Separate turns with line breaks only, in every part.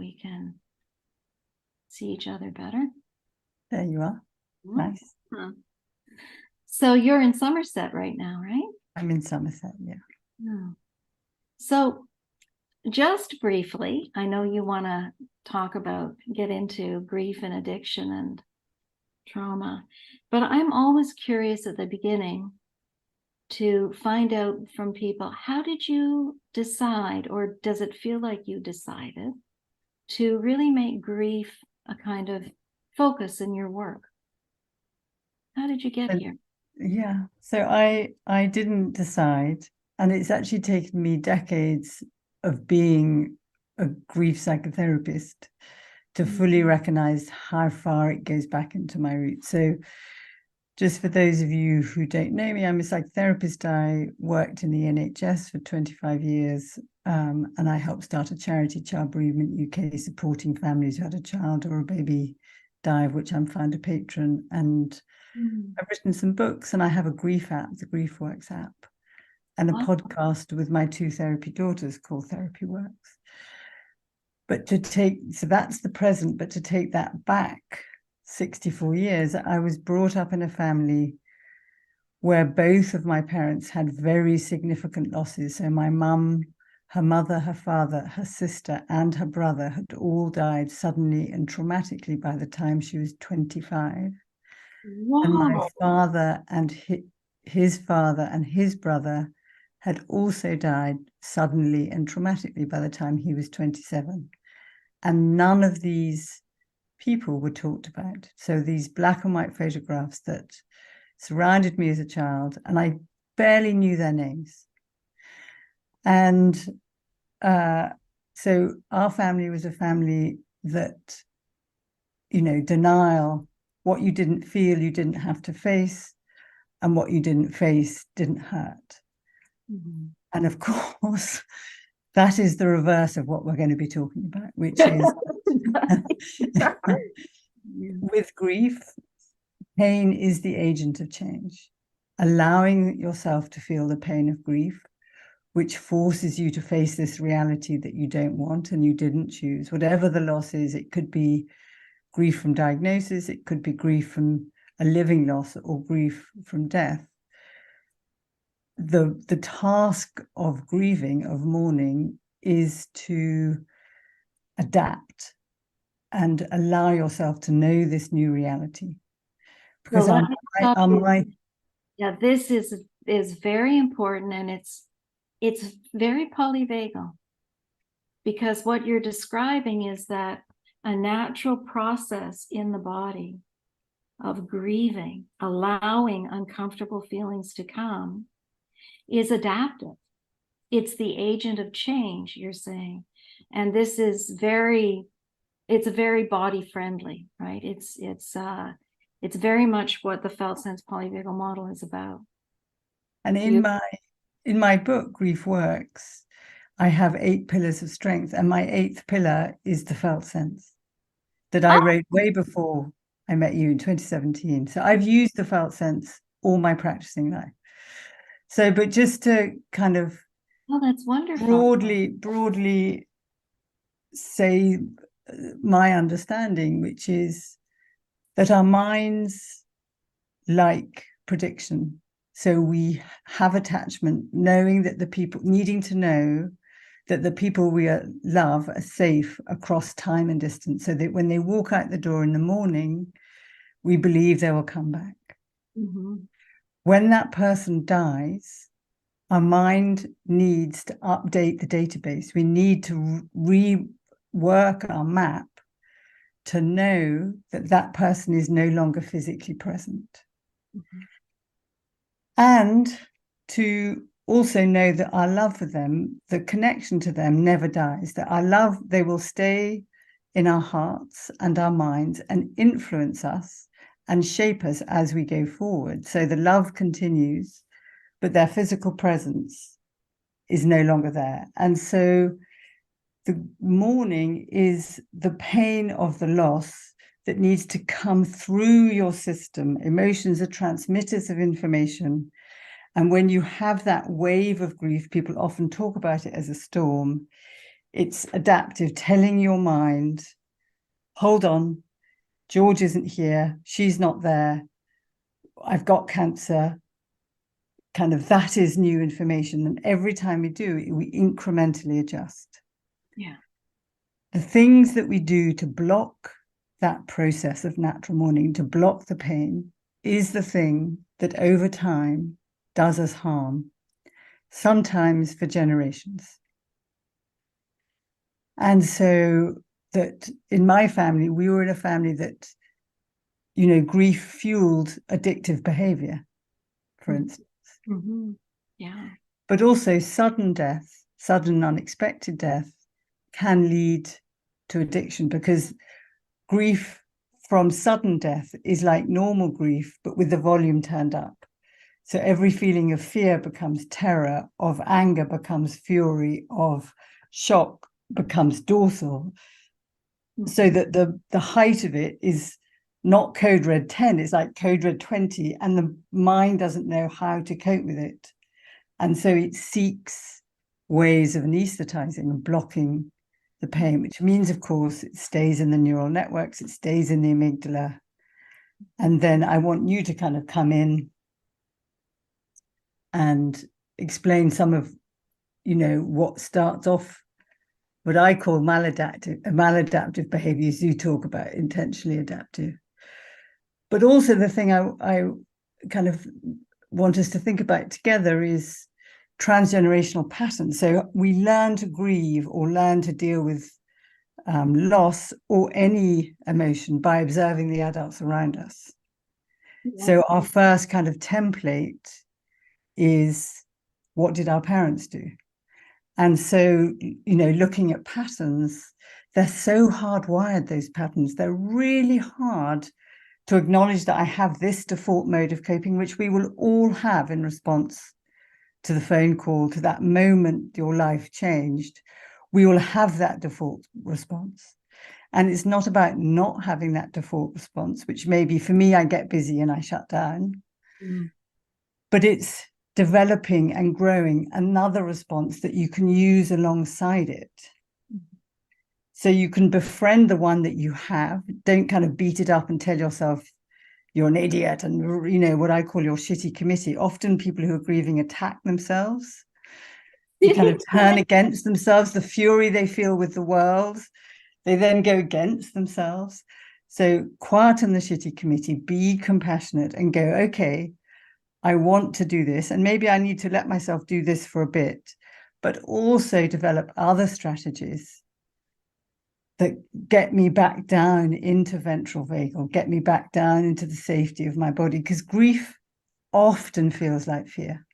we can see each other better.
There you are. Nice.
So you're in Somerset right now, right?
I'm in Somerset, yeah.
So just briefly, I know you want to get into grief and addiction and trauma, but I'm always curious at the beginning to find out from people, how did you decide, or does it feel like you decided to really make grief a kind of focus in your work? How did you get here?
Yeah, so I didn't decide, and it's actually taken me decades of being a grief psychotherapist to fully recognize how far it goes back into my roots. So just for those of you who don't know me, I'm a psychotherapist. I worked in the NHS for 25 years, and I helped start a charity, Child Bereavement UK, supporting families who had a child or a baby die, of which I'm founder patron. And I've written some books, and I have a grief app, the GriefWorks app, and a podcast with my 2 therapy daughters called Therapy Works. But so that's the present, but to take that back 64 years, I was brought up in a family where both of my parents had very significant losses. So my mum, her mother, her father, her sister, and her brother had all died suddenly and traumatically by the time she was 25.
Wow.
And my father and his father and his brother had also died suddenly and traumatically by the time he was 27. And none of these people were talked about. So these black and white photographs that surrounded me as a child, and I barely knew their names. And so our family was a family that, denial, what you didn't feel, you didn't have to face, and what you didn't face didn't hurt. And of course, that is the reverse of what we're going to be talking about, which is with grief, pain is the agent of change. Allowing yourself to feel the pain of grief, which forces you to face this reality that you don't want and you didn't choose. Whatever the loss is, it could be grief from diagnosis, it could be grief from a living loss, or grief from death. The task of grieving, of mourning, is to adapt and allow yourself to know this new reality. Because
this is very important, and it's very polyvagal, because what you're describing is that a natural process in the body of grieving, allowing uncomfortable feelings to come, is adaptive. It's the agent of change, you're saying. And this is very body friendly, right? It's very much what the felt sense polyvagal model is about.
And in my book, Grief Works, I have 8 pillars of strength, and my 8th pillar is the felt sense that I wrote way before I met you in 2017. So I've used the felt sense all my practicing life. So, but just to kind of
that's wonderful.
broadly say my understanding, which is that our minds like prediction. So we have attachment, knowing that needing to know that the people we love are safe across time and distance, so that when they walk out the door in the morning, we believe they will come back. When that person dies, our mind needs to update the database. We need to rework our map to know that that person is no longer physically present. And to also know that our love for them, the connection to them, never dies, that they will stay in our hearts and our minds and influence us and shape us as we go forward. So the love continues, but their physical presence is no longer there. And so the mourning is the pain of the loss that needs to come through your system. Emotions are transmitters of information. And when you have that wave of grief, people often talk about it as a storm. It's adaptive, telling your mind, hold on, George isn't here, she's not there, I've got cancer. Kind of, that is new information. And every time we do it, we incrementally adjust.
Yeah.
The things that we do to block that process of natural mourning, to block the pain, is the thing that over time does us harm, sometimes for generations. And so that in my family, we were in a family that, you know, grief fueled addictive behavior, for instance.
Mm-hmm. Yeah.
But also sudden death, sudden unexpected death can lead to addiction, because grief from sudden death is like normal grief, but with the volume turned up. So every feeling of fear becomes terror, of anger becomes fury, of shock becomes dorsal. So that the height of it is not code red 10, it's like code red 20, and the mind doesn't know how to cope with it. And so it seeks ways of anesthetizing and blocking the pain, which means, of course, it stays in the neural networks, it stays in the amygdala. And then I want you to kind of come in and explain some of, you know, what starts off what I call maladaptive behaviors. You talk about intentionally adaptive. But also the thing I kind of want us to think about together is transgenerational patterns. So we learn to grieve or learn to deal with loss or any emotion by observing the adults around us. Yeah. So our first kind of template is, what did our parents do? And so, you know, looking at patterns, they're so hardwired, those patterns. They're really hard to acknowledge that I have this default mode of coping, which we will all have in response to the phone call, to that moment your life changed. We will have that default response. And it's not about not having that default response, which maybe for me, I get busy and I shut down. But it's developing and growing another response that you can use alongside it. So you can befriend the one that you have. Don't kind of beat it up and tell yourself you're an idiot and, you know, what I call your shitty committee. Often people who are grieving attack themselves. They kind of turn against themselves, the fury they feel with the world. They then go against themselves. So quieten the shitty committee, be compassionate and go, okay, I want to do this. And maybe I need to let myself do this for a bit, but also develop other strategies that get me back down into ventral vagal, get me back down into the safety of my body. Because grief often feels like fear.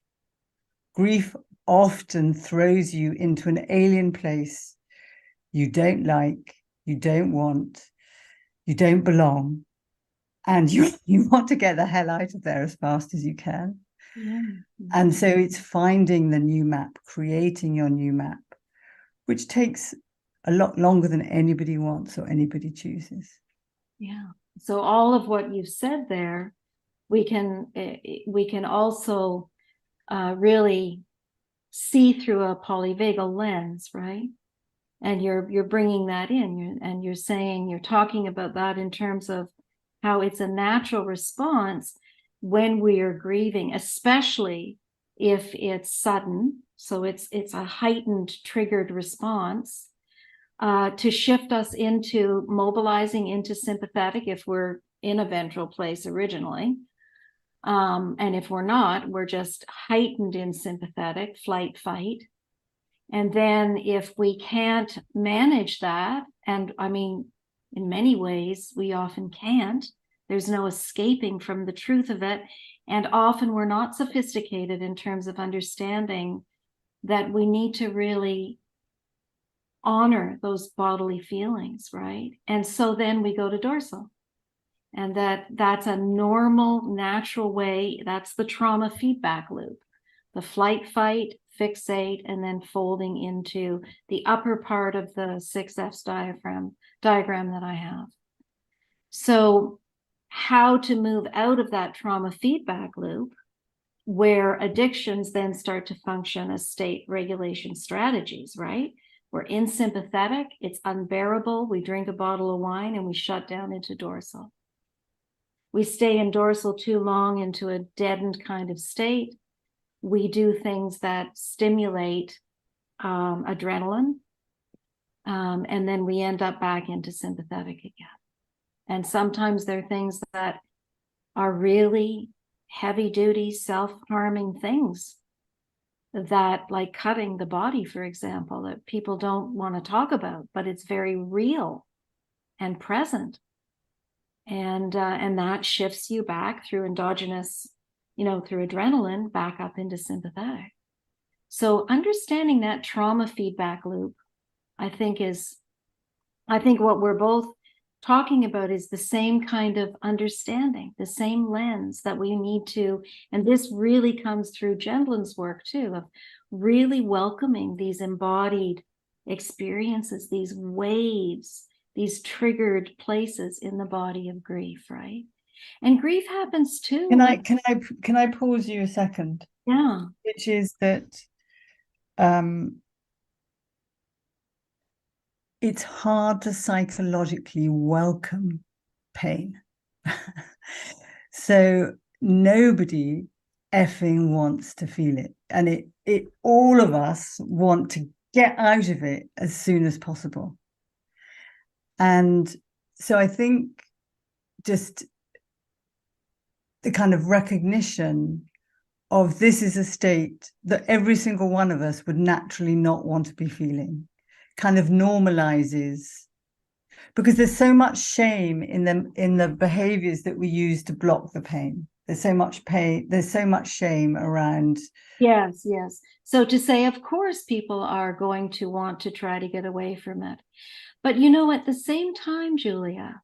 Grief often throws you into an alien place you don't like, you don't want, you don't belong, and you want to get the hell out of there as fast as you can. Yeah. And so it's finding the new map, creating your new map, which takes a lot longer than anybody wants or anybody chooses.
Yeah. So all of what you've said there, we can also really see through a polyvagal lens, right? And you're bringing that in, you're saying, you're talking about that in terms of how it's a natural response when we are grieving, especially if it's sudden. So it's a heightened, triggered response to shift us into mobilizing into sympathetic if we're in a ventral place originally. And if we're not, we're just heightened in sympathetic, flight, fight. And then if we can't manage that, and I mean, in many ways, we often can't, there's no escaping from the truth of it. And often we're not sophisticated in terms of understanding that we need to really honor those bodily feelings, right? And so then we go to dorsal. And that's a normal, natural way. That's the trauma feedback loop. The flight, fight, fixate, and then folding into the upper part of the 6F's diagram that I have. So how to move out of that trauma feedback loop, where addictions then start to function as state regulation strategies, right? We're in sympathetic, it's unbearable. We drink a bottle of wine and we shut down into dorsal. We stay in dorsal too long into a deadened kind of state. We do things that stimulate adrenaline, and then we end up back into sympathetic again. And sometimes there are things that are really heavy-duty, self-harming things that, like cutting the body, for example, that people don't want to talk about, but it's very real and present. And that shifts you back through endogenous, through adrenaline, back up into sympathetic. So understanding that trauma feedback loop, I think what we're both talking about is the same kind of understanding, the same lens that we need to, and this really comes through Gendlin's work too, of really welcoming these embodied experiences, these waves, these triggered places in the body of grief, right? And grief happens too.
Can I pause you a second?
Yeah.
Which is that it's hard to psychologically welcome pain. So nobody effing wants to feel it. And it all of us want to get out of it as soon as possible. And so I think just the kind of recognition of this is a state that every single one of us would naturally not want to be feeling kind of normalizes, because there's so much shame in the behaviors that we use to block the pain. There's so much pain, there's so much shame around.
Yes. So to say, of course, people are going to want to try to get away from it. But at the same time, Julia,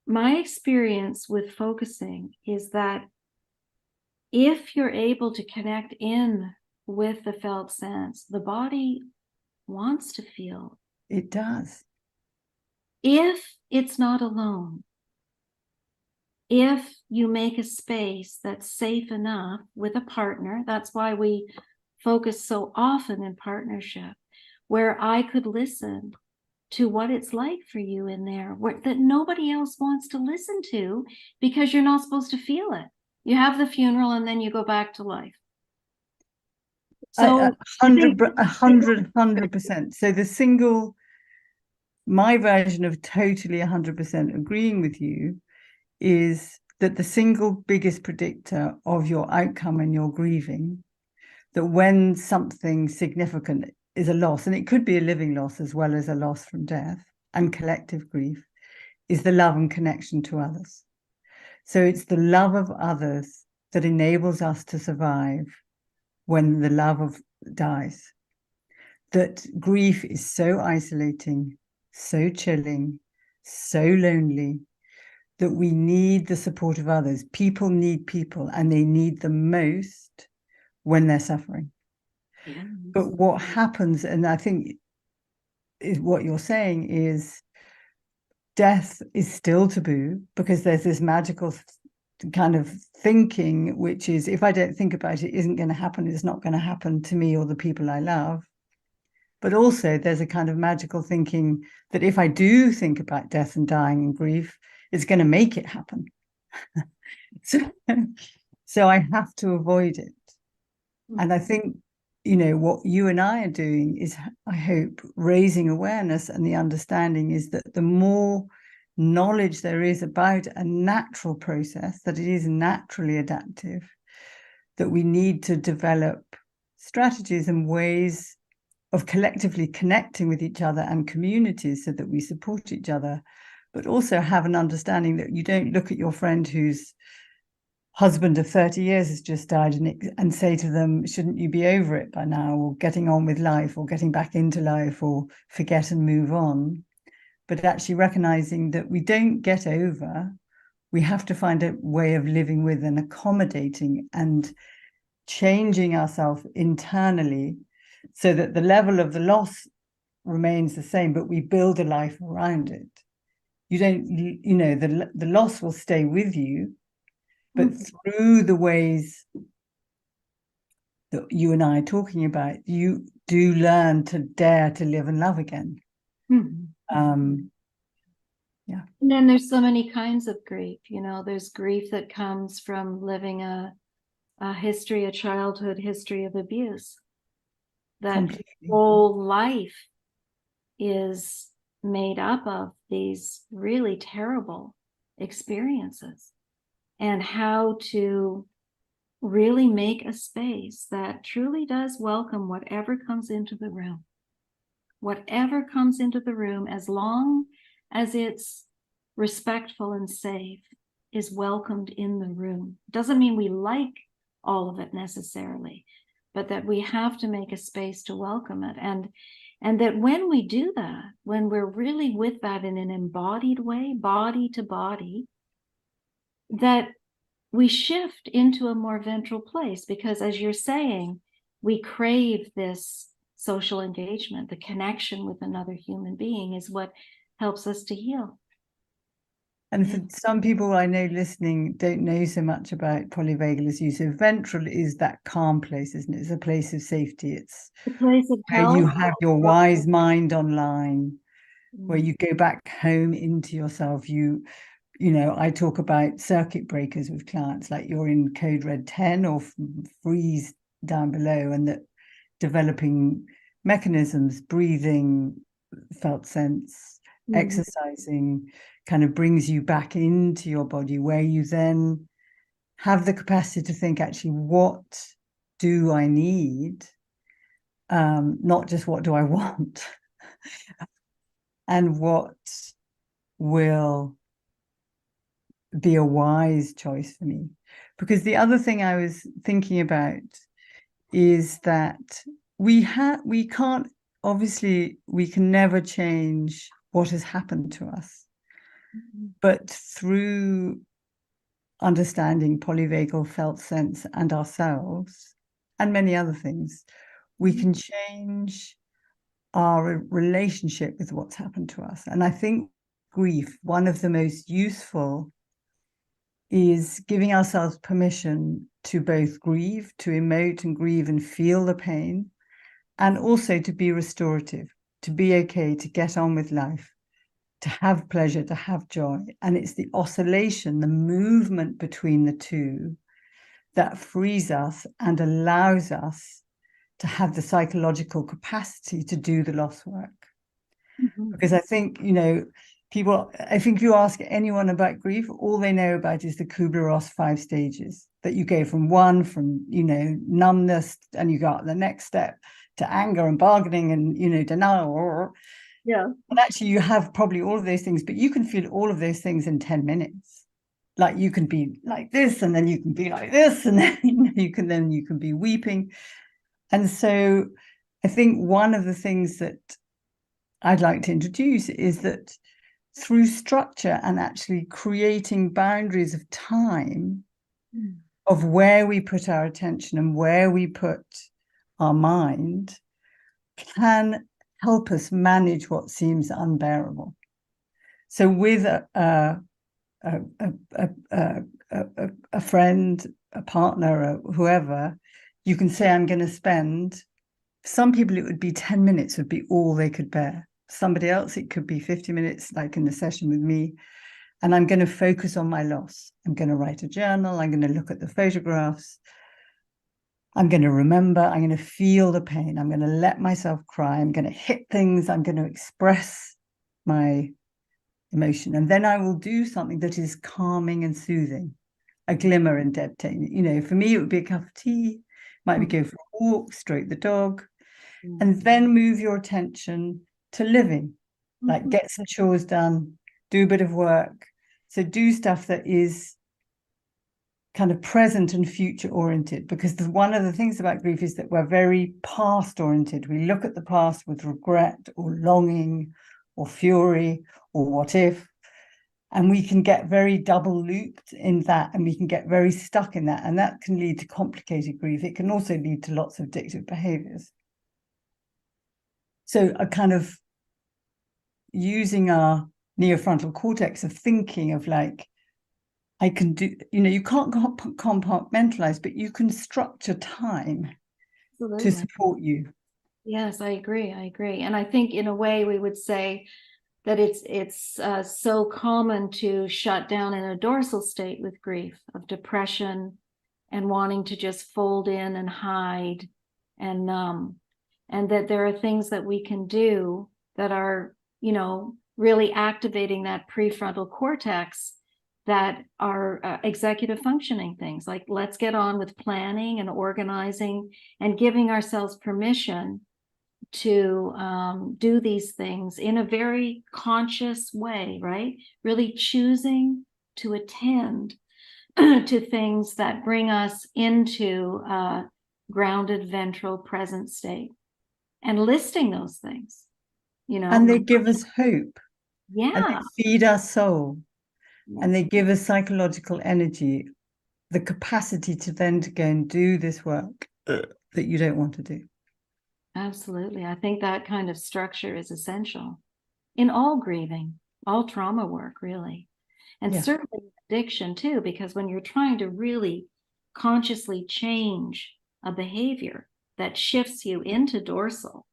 my experience with focusing is that if you're able to connect in with the felt sense, the body wants to feel.
It does.
If it's not alone, if you make a space that's safe enough with a partner, that's why we focus so often in partnership, where I could listen to what it's like for you in there, that nobody else wants to listen to, because you're not supposed to feel it. You have the funeral and then you go back to life. So
100%. So my version of totally 100% agreeing with you is that the single biggest predictor of your outcome and your grieving, that when something significant is a loss, and it could be a living loss as well as a loss from death and collective grief, is the love and connection to others. So it's the love of others that enables us to survive when the love of dies. That grief is so isolating, so chilling, so lonely, that we need the support of others. People need people, and they need the most when they're suffering.
Yeah.
But what happens, and I think is what you're saying, is death is still taboo, because there's this magical kind of thinking, which is, if I don't think about it, isn't going to happen, it's not going to happen to me or the people I love. But also there's a kind of magical thinking that if I do think about death and dying and grief, it's going to make it happen. So I have to avoid it. And I think, what you and I are doing is, I hope, raising awareness, and the understanding is that the more knowledge there is about a natural process, that it is naturally adaptive, that we need to develop strategies and ways of collectively connecting with each other and communities so that we support each other, but also have an understanding that you don't look at your friend whose husband of 30 years has just died and say to them, shouldn't you be over it by now, or getting on with life, or getting back into life, or forget and move on. But actually recognizing that we don't get over, we have to find a way of living with and accommodating and changing ourselves internally so that the level of the loss remains the same, but we build a life around it. You don't, the loss will stay with you, but through the ways that you and I are talking about, you do learn to dare to live and love again.
Mhm.
Yeah.
And then there's so many kinds of grief. There's grief that comes from living a childhood history of abuse. That
Completely.
whole life is made up of these really terrible experiences, and how to really make a space that truly does welcome whatever comes into the room. Whatever comes into the room, as long as it's respectful and safe, is welcomed in the room. Doesn't mean we like all of it necessarily, but that we have to make a space to welcome it. And that when we do that, when we're really with that in an embodied way, body to body, that we shift into a more ventral place. Because as you're saying, we crave this social engagement. The connection with another human being is what helps us to heal.
And for some people I know listening don't know so much about polyvagal as you. So ventral is that calm place, isn't it? It's a place of safety. It's
The place of
where
health.
you have your wise mind online, where you go back home into yourself. You know, I talk about circuit breakers with clients, like you're in code red 10 or freeze down below, and that developing mechanisms, breathing, felt sense, exercising, kind of brings you back into your body, where you then have the capacity to think, actually, what do I need? Not just what do I want, and what will be a wise choice for me. Because the other thing I was thinking about is that we can't, obviously we can never change what has happened to us, but through understanding polyvagal, felt sense, and ourselves, and many other things, we can change our relationship with what's happened to us. And I think grief, one of the most useful, is giving ourselves permission to both grieve, to emote and grieve and feel the pain, and also to be restorative, to be okay, to get on with life, to have pleasure, to have joy. And it's the oscillation, the movement between the two, that frees us and allows us to have the psychological capacity to do the loss work. Because I think, you know, people, I think you ask anyone about grief, all they know about is the Kubler-Ross 5 stages, that you go from you know, numbness, and you got the next step to anger and bargaining and, you know, denial.
Yeah.
And actually you have probably all of those things, but you can feel all of those things in 10 minutes. Like you can be like this, and then you can be like this, and then you can be weeping. And so I think one of the things that I'd like to introduce is that through structure and actually creating boundaries of time, of where we put our attention and where we put our mind, can help us manage what seems unbearable. So with a friend, a partner, or whoever, you can say, I'm going to spend, some people it would be 10 minutes would be all they could bear. Somebody else, it could be 50 minutes, like in the session with me. And I'm going to focus on my loss. I'm going to write a journal. I'm going to look at the photographs. I'm going to remember. I'm going to feel the pain. I'm going to let myself cry. I'm going to hit things. I'm going to express my emotion. And then I will do something that is calming and soothing, a glimmer in dead time. You know, for me, it would be a cup of tea, might be go for a walk, stroke the dog, and then move your attention to living, like get some chores done, do a bit of work. So do stuff that is kind of present and future oriented, because one of the things about grief is that we're very past oriented. We look at the past with regret or longing or fury or what if, and we can get very double looped in that, and we can get very stuck in that, and that can lead to complicated grief. It can also lead to lots of addictive behaviors. So a kind of using our neofrontal cortex of thinking of like, I can do, you know, you can't compartmentalize, but you can structure time to support you.
Yes, I agree. I agree. And I think in a way we would say that it's so common to shut down in a dorsal state with grief, of depression and wanting to just fold in and hide and numb. And that there are things that we can do that are, really activating that prefrontal cortex, that are executive functioning things. Like, let's get on with planning and organizing and giving ourselves permission to do these things in a very conscious way, right? Really choosing to attend to things that bring us into a grounded ventral present state, and listing those things,
And they give us hope, and
yeah,
they feed our soul, and they give us psychological energy, the capacity to then to go and do this work that you don't want to do.
absolutely. I think that kind of structure is essential in all grieving, all trauma work, really. And
Yeah.
certainly addiction too, because when you're trying to really consciously change a behavior that shifts you into dorsal,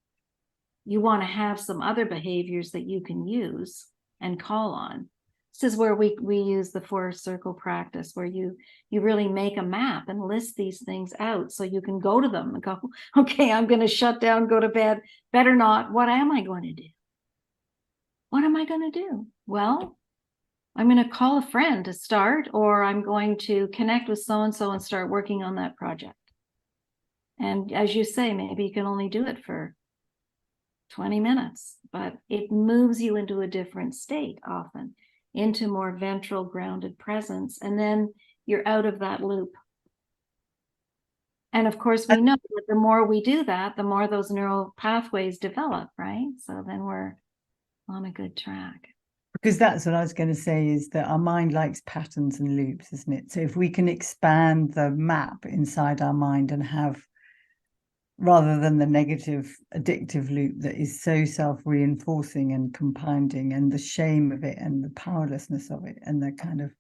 you want to have some other behaviors that you can use and call on. This is where we use the 4-circle practice, where you really make a map and list these things out so you can go to them and go, okay, I'm going to shut down, go to bed. Better not. What am I going to do? What am I going to do? Well, I'm going to call a friend to start, or I'm going to connect with so-and-so and start working on that project. And as you say, maybe you can only do it for 20 minutes, but it moves you into a different state, often into more ventral grounded presence. And then you're out of that loop. And of course, we know that the more we do that, the more those neural pathways develop, right? So then we're on a good track.
Because that's what I was going to say, is that our mind likes patterns and loops, isn't it? So if we can expand the map inside our mind and have, rather than the negative addictive loop that is so self-reinforcing and compounding, and the shame of it and the powerlessness of it, and the kind of,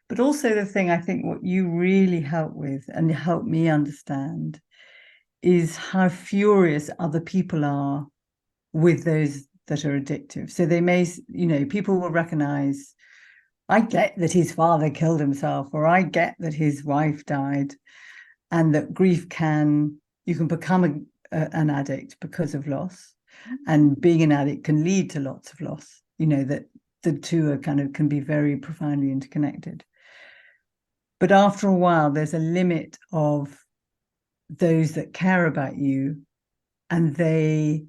but also the thing I think what you really help with and help me understand is how furious other people are with those that are addictive. So they may, people will recognize, I get that his father killed himself, or I get that his wife died, and that grief you can become an addict because of loss, and being an addict can lead to lots of loss, that the two are can be very profoundly interconnected. But after a while, there's a limit of those that care about you, and they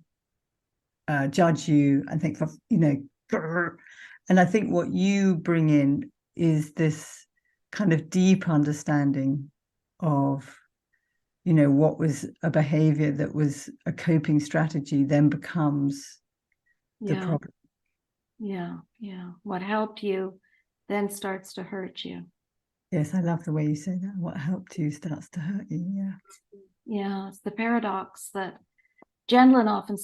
judge you and think, and I think what you bring in is this kind of deep understanding of, what was a behavior that was a coping strategy then becomes the problem.
Yeah. What helped you then starts to hurt you.
Yes, I love the way you say that. What helped you starts to hurt you. Yeah.
Yeah, it's the paradox that Jan often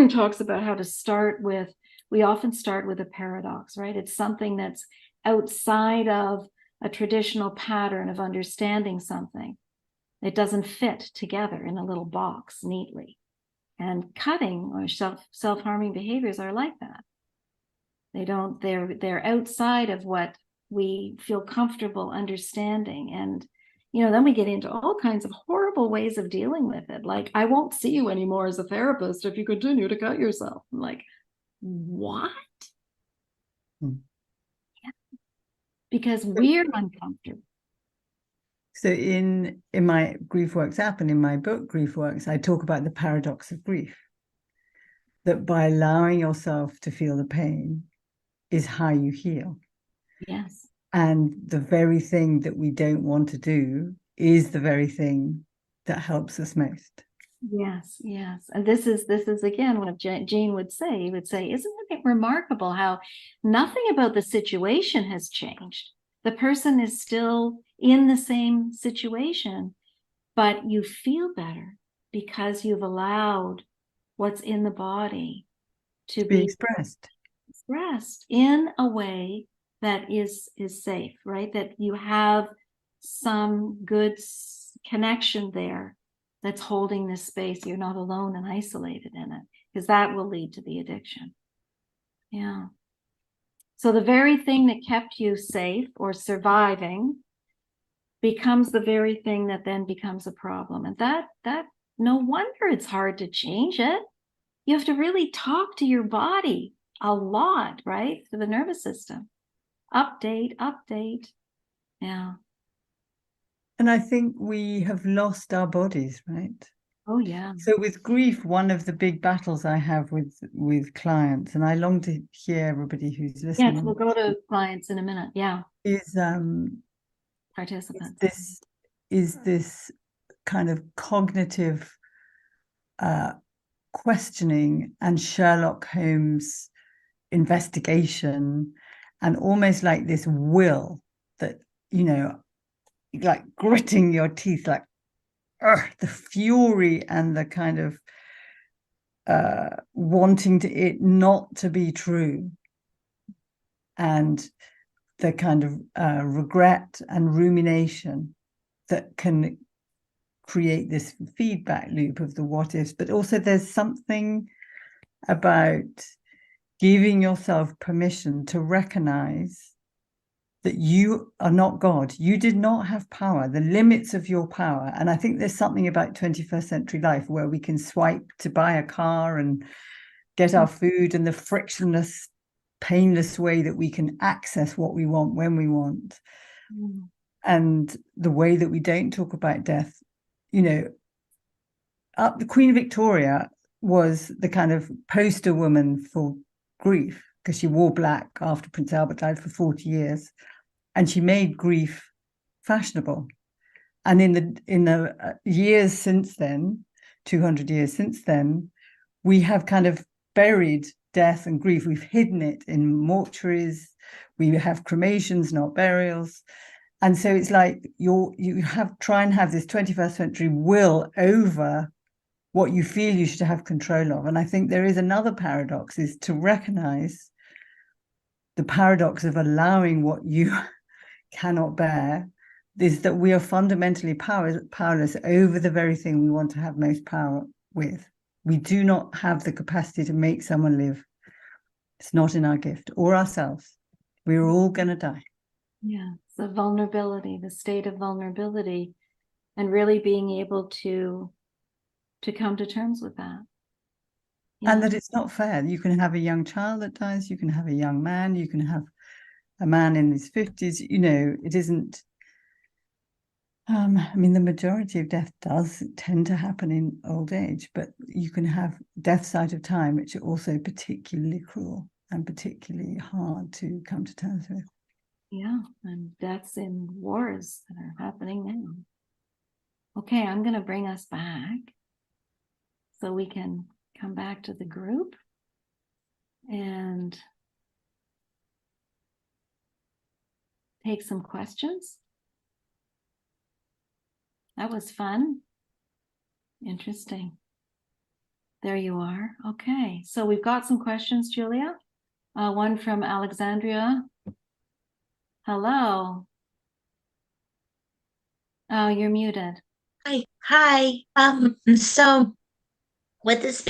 talks about, how to start with. We often start with a paradox, right? It's something that's outside of a traditional pattern of understanding something. It doesn't fit together in a little box neatly. And cutting or self-harming behaviors are like that. They're outside of what we feel comfortable understanding. And then we get into all kinds of horrible ways of dealing with it. Like, I won't see you anymore as a therapist if you continue to cut yourself. I'm like, what? Yeah. Because we're uncomfortable.
So in my Grief Works app and in my book, Grief Works, I talk about the paradox of grief. That by allowing yourself to feel the pain is how you heal.
Yes.
And the very thing that we don't want to do is the very thing that helps us most.
Yes. And this is again what Gene would say. He would say, isn't it remarkable how nothing about the situation has changed? The person is still in the same situation, but you feel better because you've allowed what's in the body to be
expressed
in a way that is safe, right? That you have some good connection there that's holding this space. You're not alone and isolated in it, because that will lead to the addiction. Yeah. So the very thing that kept you safe or surviving becomes the very thing that then becomes a problem. And that no wonder it's hard to change it. You have to really talk to your body a lot, right? To the nervous system. Update. Yeah.
And I think we have lost our bodies, right?
Oh, yeah.
So with grief, one of the big battles I have with clients, and I long to hear everybody who's listening.
Yes, we'll go to clients in a minute. Yeah.
Is
Participants.
this kind of cognitive questioning and Sherlock Holmes investigation, and almost like this will that, you know, like gritting your teeth, like the fury and the kind of wanting it not to be true, and the kind of regret and rumination that can create this feedback loop of the what ifs. But also there's something about giving yourself permission to recognize that you are not God. You did not have power, the limits of your power. And I think there's something about 21st century life where we can swipe to buy a car and get our food, and the frictionless, painless way that we can access what we want when we want. And the way that we don't talk about death, you know, the Queen Victoria was the kind of poster woman for grief, because she wore black after Prince Albert died for 40 years, and she made grief fashionable. And in the years since then, 200 years since then, we have kind of buried death and grief. We've hidden it in mortuaries. We have cremations, not burials. And so it's like you try and have this 21st century will over what you feel you should have control of. And I think there is another paradox, is to recognize the paradox of allowing what you cannot bear, is that we are fundamentally powerless over the very thing we want to have most power with. We do not have the capacity to make someone live. It's not in our gift, or ourselves. We're all going to die.
Yeah, the vulnerability, the state of vulnerability, and really being able to come to terms with that. Yeah.
And that it's not fair. You can have a young child that dies, you can have a young man, you can have a man in his 50s, you know, it isn't. I mean, the majority of death does tend to happen in old age, but you can have deaths out of time, which are also particularly cruel and particularly hard to come to terms with.
Yeah, and deaths in wars that are happening now. Okay, I'm going to bring us back so we can come back to the group and take some questions. That was fun. Interesting. There you are. Okay, so we've got some questions, Julia. One from Alexandria. Hello. Oh, you're muted.
Hi. So with this,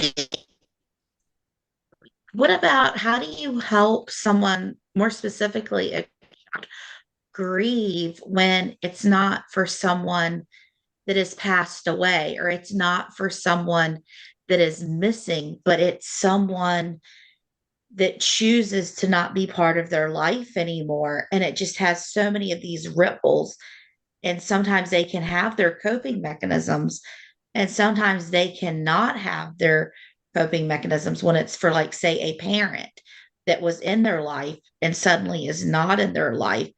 what about how do you help someone more specifically grieve when it's not for someone that has passed away, or it's not for someone that is missing, but it's someone that chooses to not be part of their life anymore, and it just has so many of these ripples, and sometimes they can have their coping mechanisms and sometimes they cannot have their coping mechanisms when it's for, like, say, a parent that was in their life and suddenly is not in their life.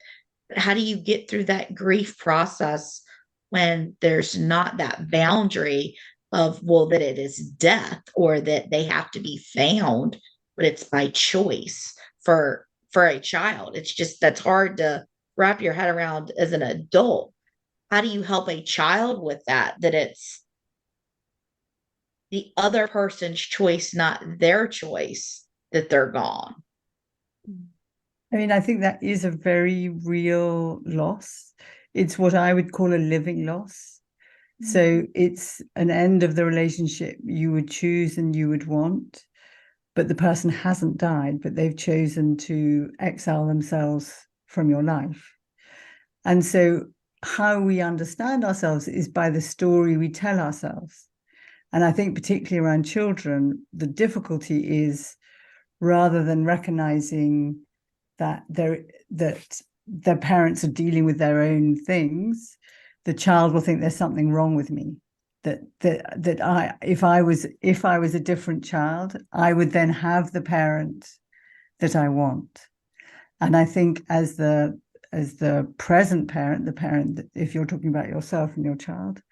How do you get through that grief process when there's not that boundary of, well, that it is death or that they have to be found, but it's by choice for a child? It's just, that's hard to wrap your head around as an adult. How do you help a child with that it's the other person's choice, not their choice, that they're gone?
I mean, I think that is a very real loss. It's what I would call a living loss. So it's an end of the relationship you would choose and you would want, but the person hasn't died, but they've chosen to exile themselves from your life. And so how we understand ourselves is by the story we tell ourselves. And I think particularly around children, the difficulty is, rather than recognizing that their parents are dealing with their own things, the child will think there's something wrong with me. If I was a different child, I would then have the parent that I want. And I think as the present parent, the parent that, if you're talking about yourself and your child,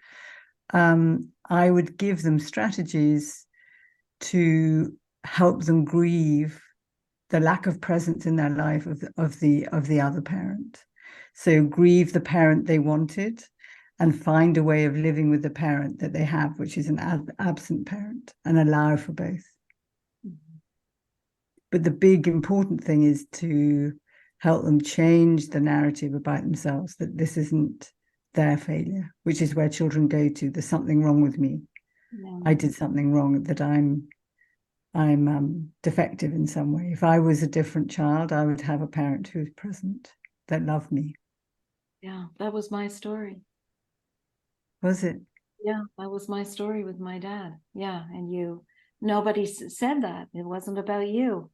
I would give them strategies to help them grieve the lack of presence in their life of the other parent. So grieve the parent they wanted and find a way of living with the parent that they have, which is an absent parent, and allow for both. But the big important thing is to help them change the narrative about themselves, that this isn't their failure, which is where children go to. There's something wrong with me.
Yeah.
I did something wrong, that I'm defective in some way. If I was a different child, I would have a parent who's present, that loved me.
Yeah, that was my story.
Was it?
Yeah, that was my story with my dad. Yeah, and nobody said that. It wasn't about you.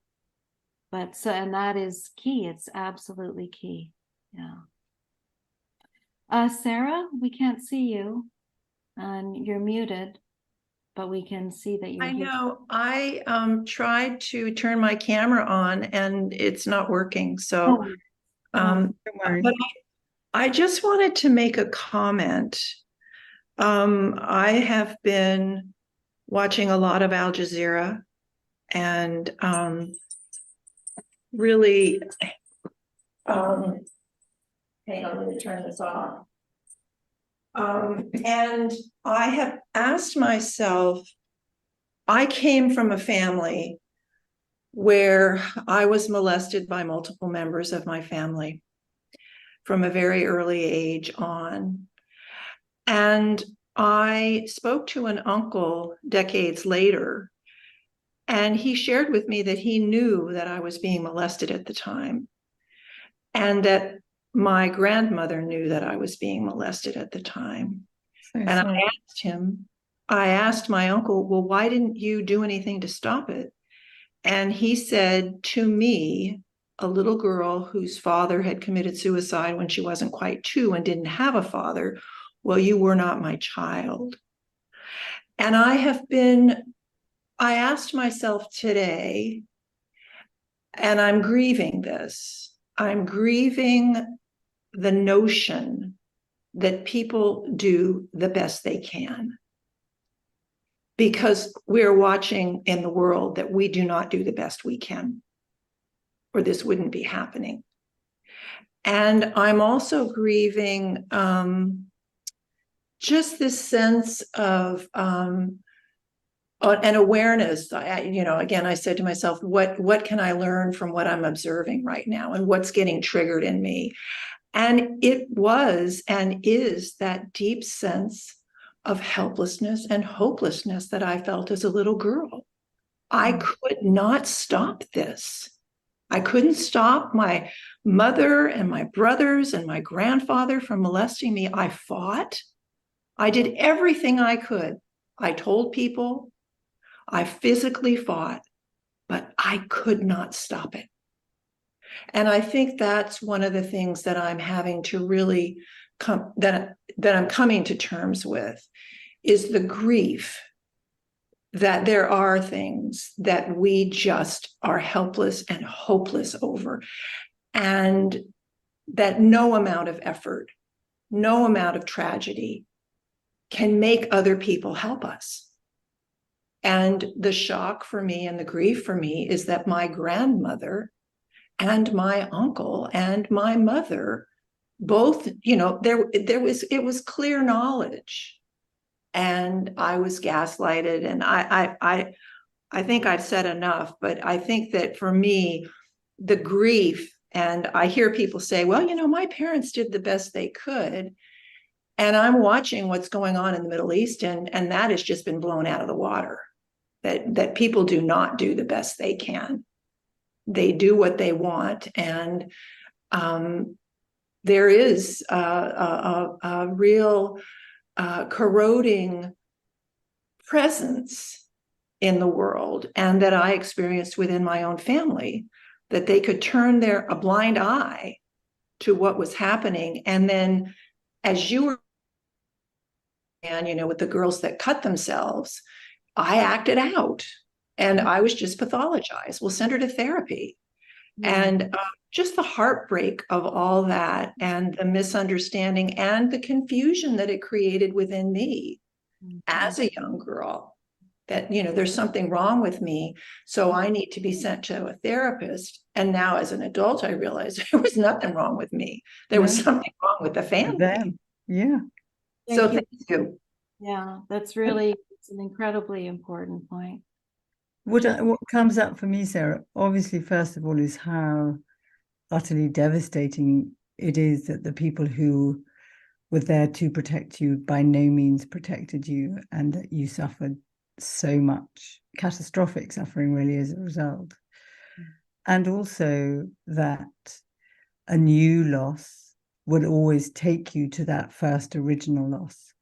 But so, and that is key. It's absolutely key. Yeah. Sarah, we can't see you, and you're muted, but we can see that you're
I
here.
know. I tried to turn my camera on and it's not working. So,
Don't worry.
but I just wanted to make a comment. I have been watching a lot of Al Jazeera and really, hang on, let me turn this off. And I have asked myself, I came from a family where I was molested by multiple members of my family from a very early age on. And I spoke to an uncle decades later, and he shared with me that he knew that I was being molested at the time, and that my grandmother knew that I was being molested at the time.
So
And
sorry.
I asked my uncle, well, why didn't you do anything to stop it? And he said to me, a little girl whose father had committed suicide when she wasn't quite 2 and didn't have a father, well, you were not my child. And I asked myself today, and I'm grieving this. I'm grieving the notion that people do the best they can, because we're watching in the world that we do not do the best we can, or this wouldn't be happening. And I'm also grieving just this sense of an awareness. Again, I said to myself, what can I learn from what I'm observing right now, and what's getting triggered in me? And it was and is that deep sense of helplessness and hopelessness that I felt as a little girl. I could not stop this. I couldn't stop my mother and my brothers and my grandfather from molesting me. I fought. I did everything I could. I told people. I physically fought, but I could not stop it. And I think that's one of the things that I'm having to really that I'm coming to terms with, is the grief that there are things that we just are helpless and hopeless over, and that no amount of effort, no amount of tragedy can make other people help us. And the shock for me and the grief for me is that my grandmother and my uncle and my mother both, it was clear knowledge, and I was gaslighted. And I think I've said enough, but I think that for me, the grief, and I hear people say, well, my parents did the best they could. And I'm watching what's going on in the Middle East, and that has just been blown out of the water. That people do not do the best they can. They do what they want, and there is a real corroding presence in the world, and that I experienced within my own family, that they could turn a blind eye to what was happening. And then, as you were, and with the girls that cut themselves, I acted out, and I was just pathologized. We'll send her to therapy. And just the heartbreak of all that, and the misunderstanding and the confusion that it created within me as a young girl, that there's something wrong with me, so I need to be sent to a therapist. And now as an adult, I realized there was nothing wrong with me. There was something wrong with the family.
Them. Yeah.
So thank you.
Yeah, that's really, it's an incredibly important point.
What comes up for me, Sarah, obviously, first of all, is how utterly devastating it is that the people who were there to protect you by no means protected you, and that you suffered so much catastrophic suffering really as a result. And also that a new loss will always take you to that first original loss.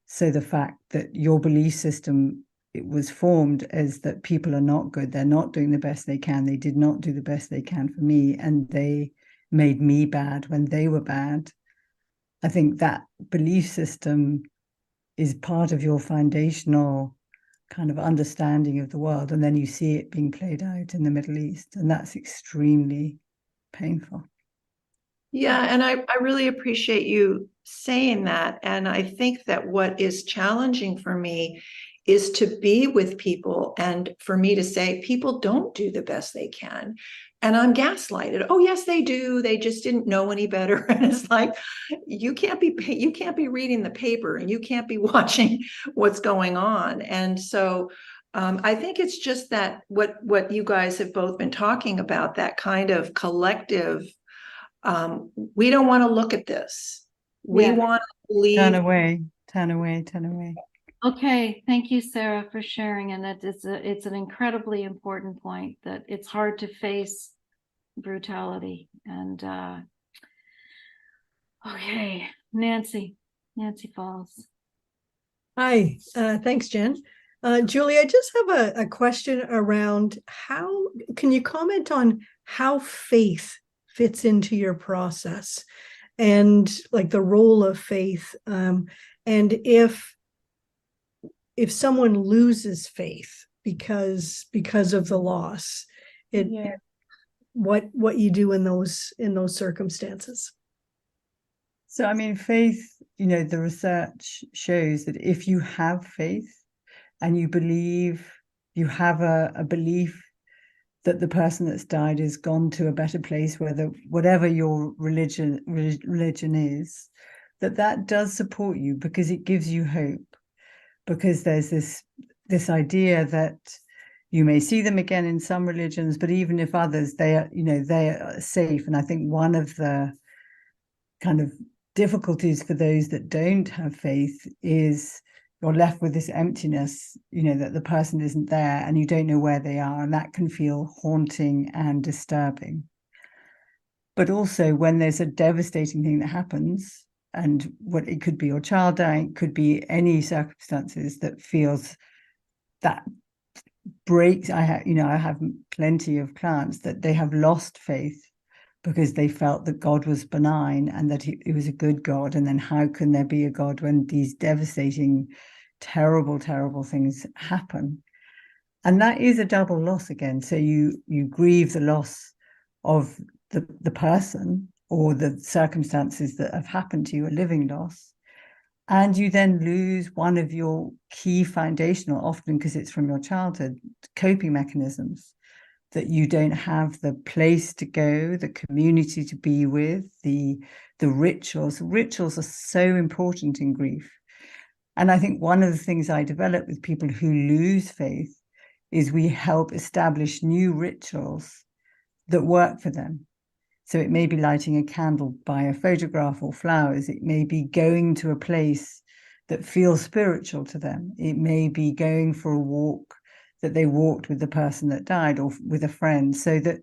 So the fact that your belief system, it was formed as that people are not good, they're not doing the best they can, they did not do the best they can for me, and they made me bad when they were bad. I think that belief system is part of your foundational kind of understanding of the world, and then you see it being played out in the Middle East, and that's extremely painful.
Yeah, and I really appreciate you saying that. And I think that what is challenging for me is to be with people, and for me to say people don't do the best they can. And I'm gaslighted. Oh, yes, they do. They just didn't know any better. And it's like, you can't be reading the paper, and you can't be watching what's going on. And so I think it's just that what you guys have both been talking about, that kind of collective, we don't want to look at this. We want to believe.
Turn away.
Okay, thank you, Sarah, for sharing. And that it's an incredibly important point, that it's hard to face brutality. And okay, Nancy Falls.
Hi, thanks, Jen. Julie, I just have a question around can you comment on how faith fits into your process, and like the role of faith, and if someone loses faith because of the loss, what you do in those circumstances.
So, I mean, faith, the research shows that if you have faith and you believe, you have a belief that the person that's died has gone to a better place, whatever your religion is, that does support you, because it gives you hope. Because there's this idea that you may see them again in some religions, but even if others, they are safe. And I think one of the kind of difficulties for those that don't have faith is you're left with this emptiness, that the person isn't there and you don't know where they are, and that can feel haunting and disturbing. But also when there's a devastating thing that happens, and what it could be your child dying, it could be any circumstances that feels that breaks. I have plenty of clients that they have lost faith because they felt that God was benign and that it was a good God. And then how can there be a God when these devastating, terrible, terrible things happen? And that is a double loss again. So you grieve the loss of the person or the circumstances that have happened to you, a living loss. And you then lose one of your key foundational, often because it's from your childhood, coping mechanisms, that you don't have the place to go, the community to be with, the rituals. Rituals are so important in grief. And I think one of the things I develop with people who lose faith is we help establish new rituals that work for them. So it may be lighting a candle by a photograph or flowers. It may be going to a place that feels spiritual to them. It may be going for a walk that they walked with the person that died or with a friend, so that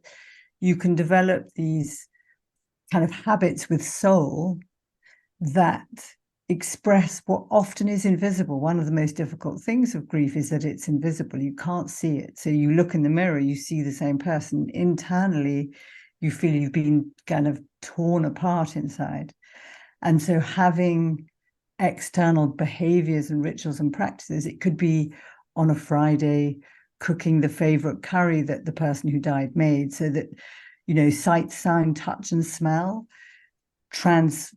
you can develop these kind of habits with soul that express what often is invisible. One of the most difficult things of grief is that it's invisible. You can't see it. So you look in the mirror, you see the same person. Internally, you feel you've been kind of torn apart inside. And so having external behaviors and rituals and practices, it could be on a Friday cooking the favorite curry that the person who died made, so that, you know, sight, sound, touch, and smell transcend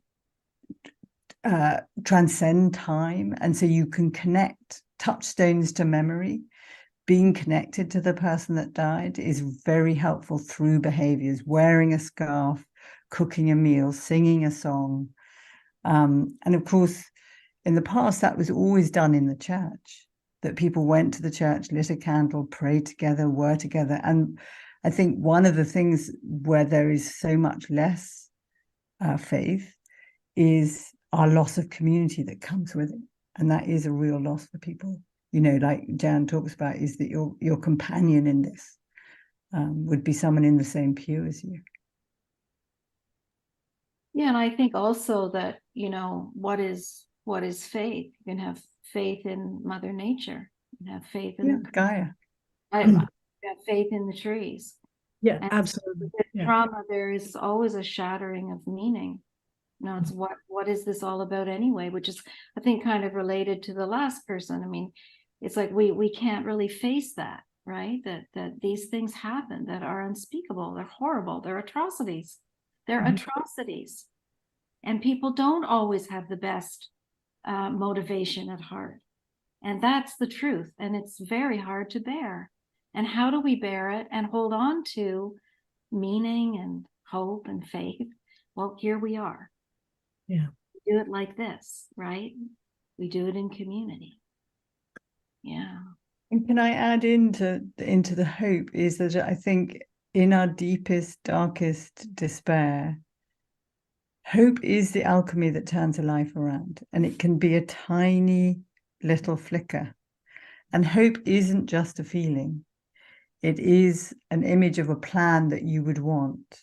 time. And so you can connect touchstones to memory. Being connected to the person that died is very helpful through behaviors, wearing a scarf, cooking a meal, singing a song. And of course, in the past, that was always done in the church, that people went to the church, lit a candle, prayed together, were together. And I think one of the things where there is so much less faith is our loss of community that comes with it. And that is a real loss for people. You know, like Jan talks about, is that your companion in this would be someone in the same pew as you.
Yeah, and I think also that, you know, what is faith? You can have faith in Mother Nature, you can have faith in
Gaia.
I have faith in the trees.
Yeah,
And
absolutely.
with
Yeah.
trauma, there is always a shattering of meaning. No, it's what is this all about anyway? Which is, I think, kind of related to the last person. I mean, it's like we can't really face that, right? That these things happen that are unspeakable, they're horrible, they're atrocities. They're atrocities. And people don't always have the best motivation at heart. And that's the truth. And it's very hard to bear. And how do we bear it and hold on to meaning and hope and faith? Well, here we are.
Yeah.
We do it like this, right? We do it in community. Yeah.
And can I add into the hope is that I think in our deepest, darkest despair, hope is the alchemy that turns a life around. And it can be a tiny little flicker. And hope isn't just a feeling. It is an image of a plan that you would want,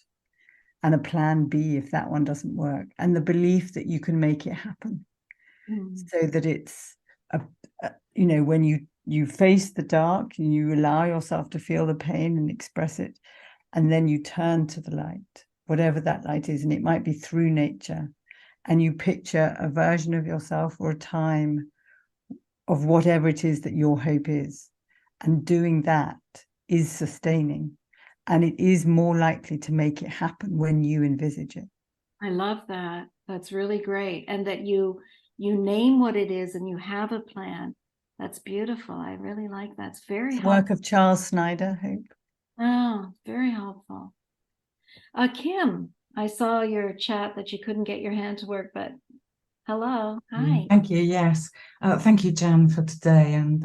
and a plan B if that one doesn't work, and the belief that you can make it happen. So that it's you know, when you face the dark, you allow yourself to feel the pain and express it, and then you turn to the light, whatever that light is. And it might be through nature, and you picture a version of yourself or a time of whatever it is that your hope is, and doing that is sustaining, and it is more likely to make it happen when you envisage it.
I love that. That's really great. And that you name what it is and you have a plan. That's beautiful. I really like that. It's very helpful.
Work of Charles Snyder, Hope.
Oh, very helpful. Kim, I saw your chat that you couldn't get your hand to work, but hello. Hi.
Thank you. Yes. Thank you, Jan, for today. And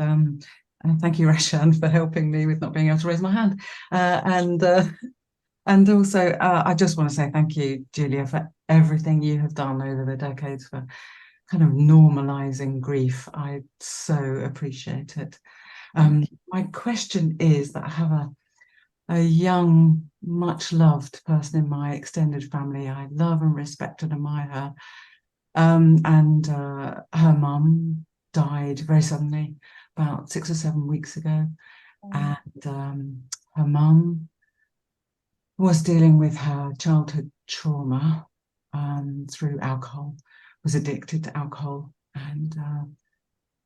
thank you, Rashan, for helping me with not being able to raise my hand. And also, I just want to say thank you, Julia, for everything you have done over the decades for kind of normalizing grief. I so appreciate it. My question is that I have a young, much loved person in my extended family. I love and respect and admire her. And her mum died very suddenly about 6 or 7 weeks ago. And her mum was dealing with her childhood trauma through alcohol, was addicted to alcohol. And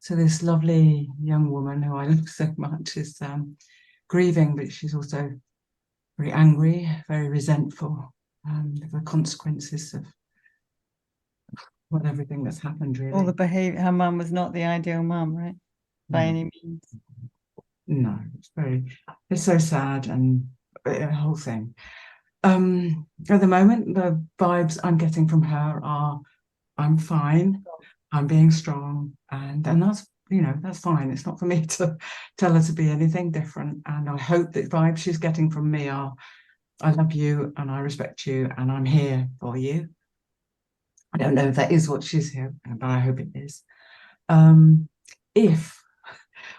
so this lovely young woman who I love so much is grieving, but she's also very angry, very resentful of the consequences of everything that's happened, really.
All the behavior. Her mum was not the ideal mum, right? By any means.
No, it's so sad, and the whole thing. At the moment, the vibes I'm getting from her are, I'm fine, I'm being strong, and that's, you know, that's fine. It's not for me to tell her to be anything different. And I hope that vibes she's getting from me are I love you and I respect you and I'm here for you. I don't know if that is what she's here, but I hope it is. If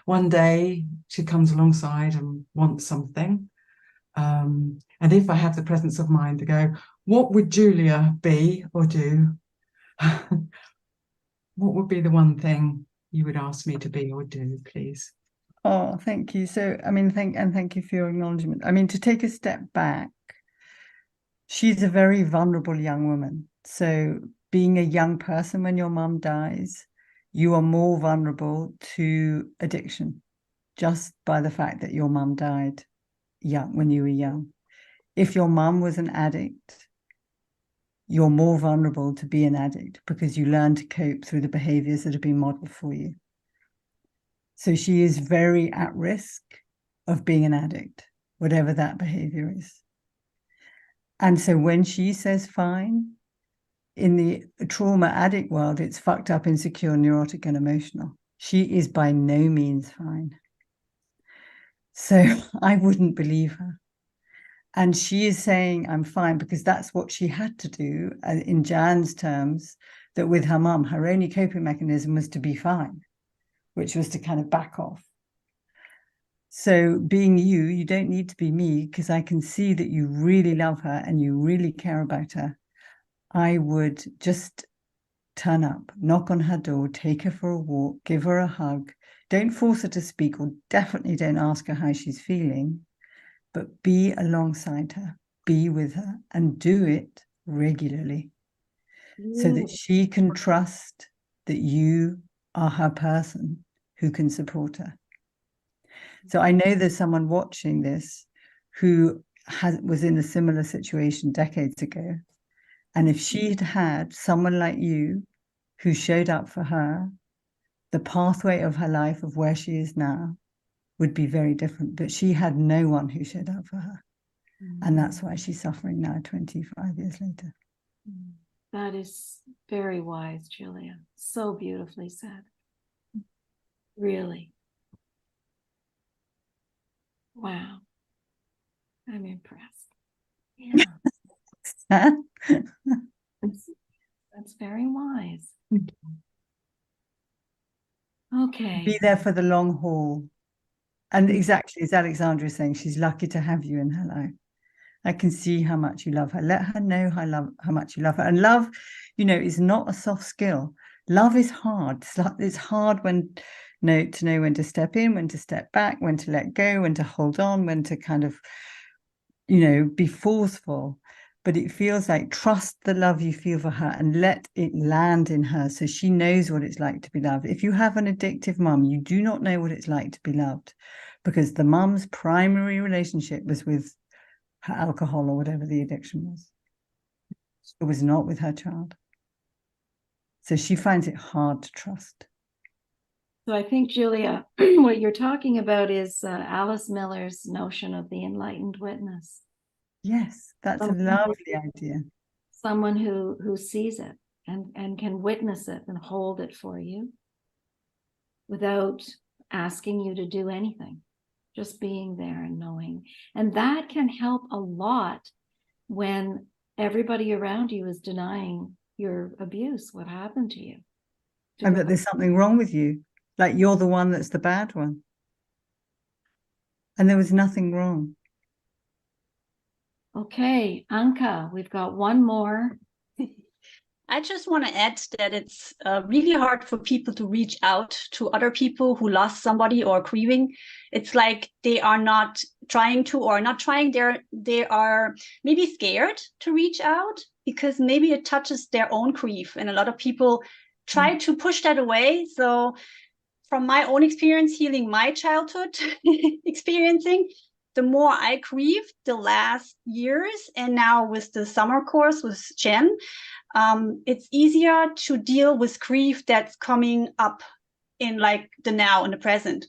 one day she comes alongside and wants something, and if I have the presence of mind to go, what would Julia be or do? What would be the one thing you would ask me to be or do, please?
Oh, thank you. So, I mean, thank you for your acknowledgement. I mean, to take a step back, she's a very vulnerable young woman. So, being a young person when your mum dies, you are more vulnerable to addiction just by the fact that your mum died young when you were young. If your mum was an addict, you're more vulnerable to be an addict because you learn to cope through the behaviors that have been modeled for you. So she is very at risk of being an addict, whatever that behavior is. And so when she says fine, in the trauma addict world, it's fucked up, insecure, neurotic, and emotional. She is by no means fine. So I wouldn't believe her. And she is saying, I'm fine, because that's what she had to do in Jan's terms, that with her mum, her only coping mechanism was to be fine, which was to kind of back off. So being you, you don't need to be me, because I can see that you really love her and you really care about her. I would just turn up, knock on her door, take her for a walk, give her a hug. Don't force her to speak, or definitely don't ask her how she's feeling, but be alongside her, be with her, and do it regularly so that she can trust that you are her person who can support her. So I know there's someone watching this who was in a similar situation decades ago. And if she'd had someone like you who showed up for her, the pathway of her life of where she is now would be very different. But she had no one who showed up for her. And that's why she's suffering now, 25 years later.
That is very wise, Julia. So beautifully said. Really. Wow. I'm impressed. Yeah. That's very wise. Okay.
Be there for the long haul. And exactly as Alexandra is saying, she's lucky to have you in her life. I can see how much you love her. Let her know how much you love her. And love, is not a soft skill. Love is hard. It's hard to know when to step in, when to step back, when to let go, when to hold on, when to kind of, be forceful. But it feels like trust the love you feel for her and let it land in her so she knows what it's like to be loved. If you have an addictive mum, you do not know what it's like to be loved, because the mum's primary relationship was with her alcohol or whatever the addiction was. It was not with her child. So she finds it hard to trust.
So I think, Julia, what you're talking about is Alice Miller's notion of the enlightened witness.
Yes, that's a lovely idea.
Someone who sees it and can witness it and hold it for you without asking you to do anything, just being there and knowing. And that can help a lot when everybody around you is denying your abuse, what happened to you.
And that there's something wrong with you, like you're the one that's the bad one. And there was nothing wrong.
Okay, Anka, we've got one more.
I just want to add that it's really hard for people to reach out to other people who lost somebody or grieving. It's like they are not trying to, or not trying. They are maybe scared to reach out because maybe it touches their own grief, and a lot of people try to push that away. So from my own experience, healing my childhood experiencing, the more I grieved the last years, and now with the summer course with Jen, it's easier to deal with grief that's coming up in like the now, in the present.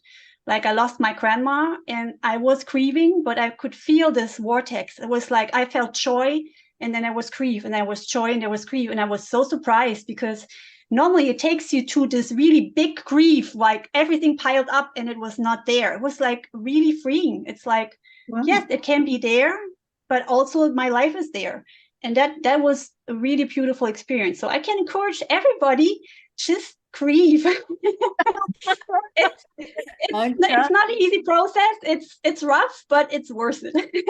Like I lost my grandma and I was grieving, but I could feel this vortex. It was like I felt joy, and then I was grief, and I was joy, and there was grief. And I was so surprised because normally it takes you to this really big grief, like everything piled up, and it was not there. It was like really freeing. It's like, wow. Yes, it can be there, but also my life is there. And that was a really beautiful experience. So I can encourage everybody, just grieve. It's not an easy process. It's rough, but it's worth it.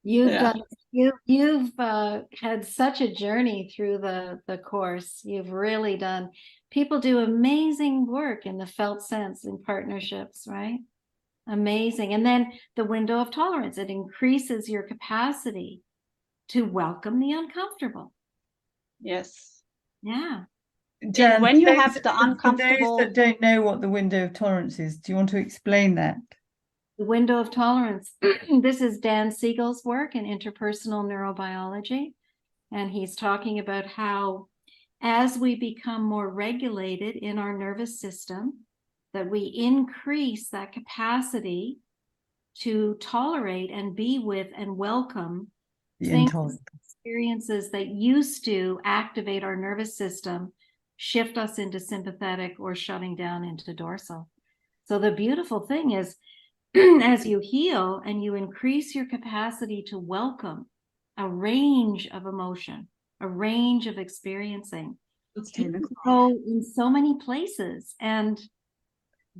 You've had such a journey through the course. You've really done. People do amazing work in the felt sense in partnerships, right? Amazing. And then the window of tolerance, it increases your capacity to welcome the uncomfortable.
Yes.
Yeah.
Jan,
when you have the uncomfortable,
for those that don't know what the window of tolerance is, do you want to explain that?
The window of tolerance. This is Dan Siegel's work in interpersonal neurobiology. And he's talking about how as we become more regulated in our nervous system, that we increase that capacity to tolerate and be with and welcome things, experiences that used to activate our nervous system, shift us into sympathetic or shutting down into dorsal. So the beautiful thing is, as you heal and you increase your capacity to welcome a range of emotion, a range of experiencing, you can go in so many places and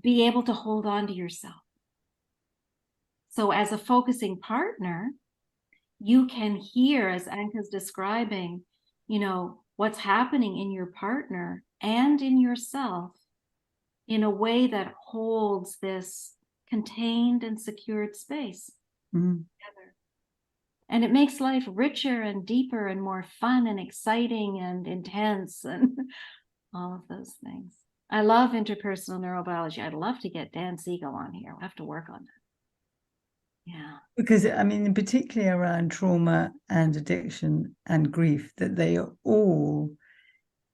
be able to hold on to yourself. So as a focusing partner, you can hear, as Anka's describing, what's happening in your partner and in yourself in a way that holds this contained and secured space together. And it makes life richer and deeper and more fun and exciting and intense and all of those things. I love interpersonal neurobiology. I'd love to get Dan Siegel on here. We'll have to work on that. Yeah.
Because, I mean, particularly around trauma and addiction and grief, that they are all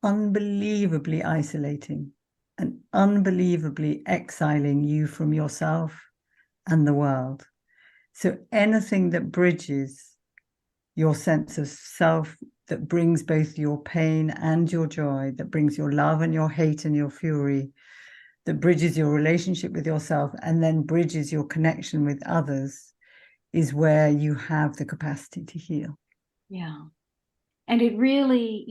unbelievably isolating and unbelievably exiling you from yourself and the world. So anything that bridges your sense of self, that brings both your pain and your joy, that brings your love and your hate and your fury, that bridges your relationship with yourself and then bridges your connection with others, is where you have the capacity to heal.
Yeah. And it really,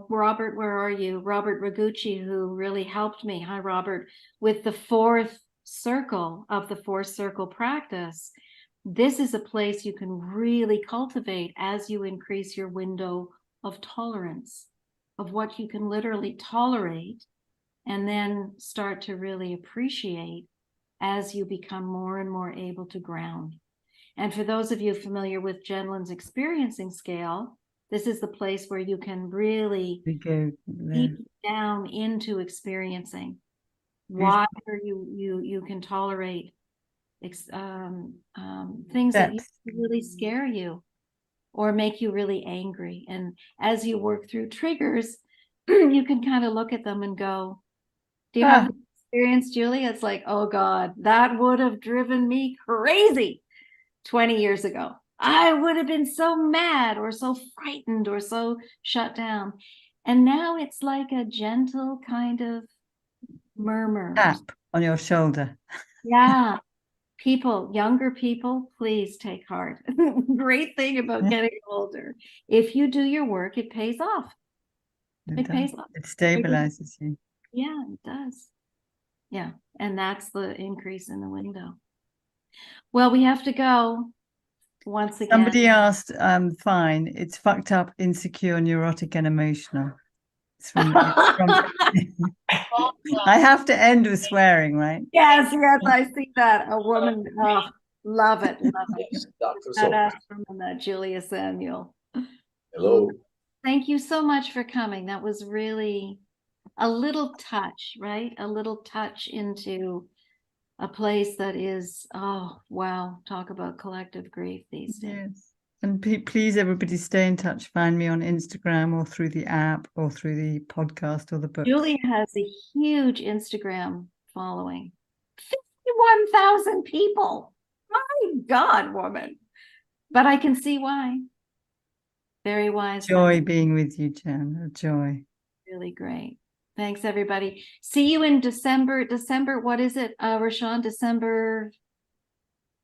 Robert, where are you? Robert Ragucci, who really helped me. Hi, Robert, with the fourth circle of the fourth circle practice. This is a place you can really cultivate as you increase your window of tolerance, of what you can literally tolerate, and then start to really appreciate as you become more and more able to ground. And for those of you familiar with Jenlin's experiencing scale, this is the place where you can really deep down into experiencing. Why you can tolerate things that really scare you or make you really angry. And as you work through triggers, you can kind of look at them and go, do you have the experience, Julie? It's like, oh God, that would have driven me crazy 20 years ago. I would have been so mad or so frightened or so shut down. And now it's like a gentle kind of murmur.
Tap on your shoulder.
Yeah. Younger people, please take heart. Great thing about getting older. If you do your work, it pays off. It pays off.
It stabilizes you.
Yeah, it does. Yeah. And that's the increase in the window. Well, we have to go. Once again,
somebody asked, fine, it's fucked up, insecure, neurotic, and emotional. It's from I have to end with swearing, right?
Yes, I see that. A woman, love it. That's from Julia Samuel.
Hello.
Thank you so much for coming. That was really a little touch, right? A little touch into a place that is, oh, wow, talk about collective grief these days.
Yes. And please, everybody, stay in touch. Find me on Instagram or through the app or through the podcast or the book.
Julie has a huge Instagram following. 51,000 people. My God, woman. But I can see why. Very wise.
Joy being with you, Jan. A joy.
Really great. Thanks, everybody. See you in December. What is it, Rashawn? December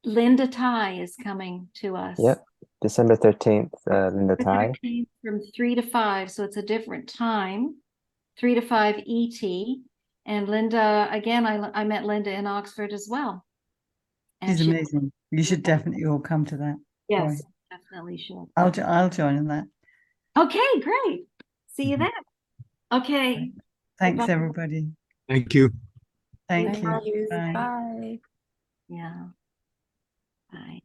Linda Tai is coming to us.
Yep. December 13th, Linda Tai.
From 3 to 5, so it's a different time, 3 to 5 ET. And Linda, again, I met Linda in Oxford as well. And
She's amazing. You should definitely all come to that.
Yes,
Boy.
definitely should.
I'll join in that.
Okay, great. See you then. Okay.
Thanks,
Goodbye.
everybody.
Thank you.
Thank you.
you.
Bye.
Bye.
Yeah. Bye.